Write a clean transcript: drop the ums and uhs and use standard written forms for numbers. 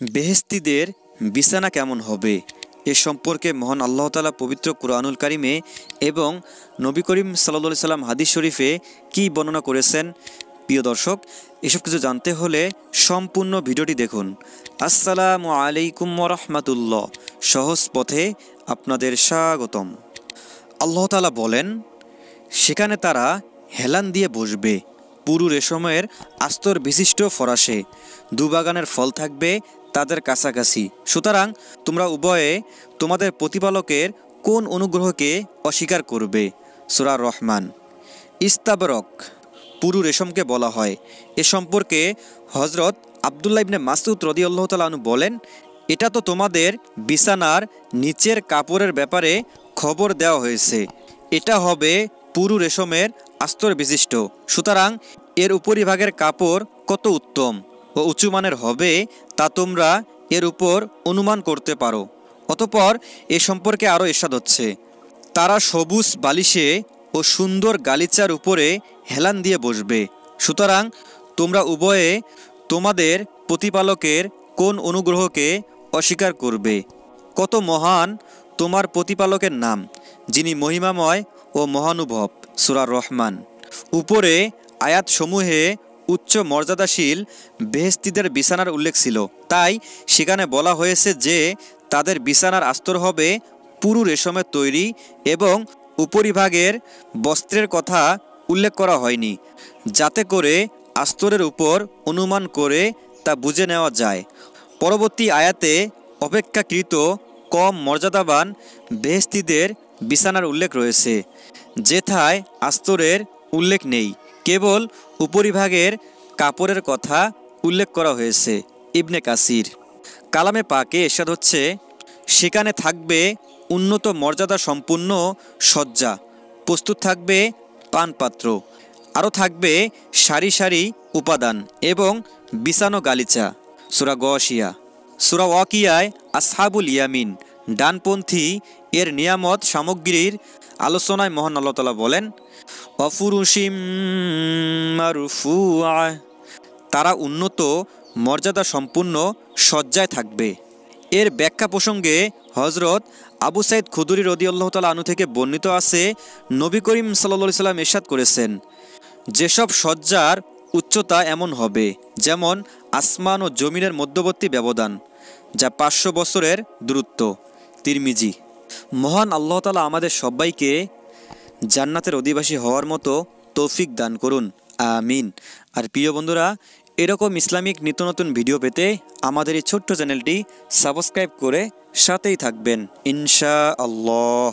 বেহেশতীদের বিছানা কেমন হবে এ সম্পর্কে মহান আল্লাহ তাআলা পবিত্র কুরআনুল কারিমে এবং নবী করিম সাল্লাল্লাহু আলাইহি সাল্লাম হাদিস শরীফে কি বর্ণনা করেছেন। প্রিয় দর্শক, এসব কিছু জানতে হলে সম্পূর্ণ ভিডিওটি দেখুন। আসসালামু আলাইকুম ওয়া রাহমাতুল্লাহ। সহজ পথে আপনাদের স্বাগতম। আল্লাহ তাআলা বলেন, সেখানে তারা হেলান দিয়ে বসবে, পুরু রেশমের আস্তর বিশিষ্ট ফরাশে, দুবাগানের ফল থাকবে তাদের কাছাকাছি। সুতরাং তোমরা উভয়ে তোমাদের প্রতিপালকের কোন অনুগ্রহকে অস্বীকার করবে? সূরা রহমান। ইস্তাবরক পুরু রেশমকে বলা হয়। এ সম্পর্কে হযরত আব্দুল্লাহ ইবনে মাসউদ রাদিয়াল্লাহু তাআলা আনহু বলেন, এটা তো তোমাদের বিছানার নিচের কাপড়ের ব্যাপারে খবর দেওয়া হয়েছে। এটা হবে পুরু রেশমের আস্তর বিশিষ্ট। সুতরাং এর উপরিভাগের কাপড় কত উত্তম ও উঁচু মানের হবে তা তোমরা এর উপর অনুমান করতে পারো। অতঃপর এ সম্পর্কে আরও ইরশাদ হচ্ছে, তারা সবুজ বালিশে ও সুন্দর গালিচার উপরে হেলান দিয়ে বসবে। সুতরাং তোমরা উভয়ে তোমাদের প্রতিপালকের কোন অনুগ্রহকে অস্বীকার করবে? কত মহান তোমার প্রতিপালকের নাম, যিনি মহিমাময় ও মহানুভব। সূরা রহমান। উপরে আয়াতসমূহে উচ্চ মর্যাদাশীল বেহেশতীদের বিছানার উল্লেখ ছিল, তাই সেখানে বলা হয়েছে যে তাদের বিছানার আস্তর হবে পুরু রেশমের তৈরি এবং উপরিভাগের বস্ত্রের কথা উল্লেখ করা হয়নি, যাতে করে আস্তরের উপর অনুমান করে তা বুঝে নেওয়া যায়। পরবর্তী আয়াতে অপেক্ষাকৃত কম মর্যাদাবান বেহেশতীদের বিছানার উল্লেখ রয়েছে, যেথায় আস্তরের উল্লেখ নেই, কেবল উপরিভাগের কাপড়ের কথা উল্লেখ করা হয়েছে। ইবনে কাসির। কালামে পাকে ইরশাদ হচ্ছে, সেখানে থাকবে উন্নত মর্যাদা সম্পূর্ণ শয্যা, প্রস্তুত থাকবে পানপাত্র, আরও থাকবে সারি সারি উপাদান এবং বিছানো গালিচা। সূরা গশিয়া। সূরা ওয়াকিয়ায় আসহাবুল ইয়ামিন, ডানপন্থী এর নিয়ামত সামগ্রীর আলোচনায় মহান আল্লাহ তাআলা বলেন, ওয়াফুরুশিম মারফুআ, তারা উন্নত মর্যাদা সম্পূর্ণ শয্যায় থাকবে। এর ব্যাখ্যা প্রসঙ্গে হযরত আবু সাঈদ খুদরী রাদিয়াল্লাহু তাআলা আনহু থেকে বর্ণিত আছে, নবী করিম সাল্লাল্লাহু আলাইহি সাল্লাম ইরশাদ করেছেন, যেসব শয্যার উচ্চতা এমন হবে যেমন আসমান ও জমিনের মধ্যবর্তী ব্যবধান, যা 500 বছরের দূরত্ব। তিরমিজি। মহান আল্লাহ তাআলা আমাদের সবাইকে জান্নাতের অধিবাসী হওয়ার মতো তৌফিক দান করুন, আমিন। আর প্রিয় বন্ধুরা, এরকম ইসলামিক নিত্য নতুন ভিডিও পেতে আমাদের এই ছোট্ট চ্যানেলটি সাবস্ক্রাইব করে সাথেই থাকবেন ইনশাআল্লাহ।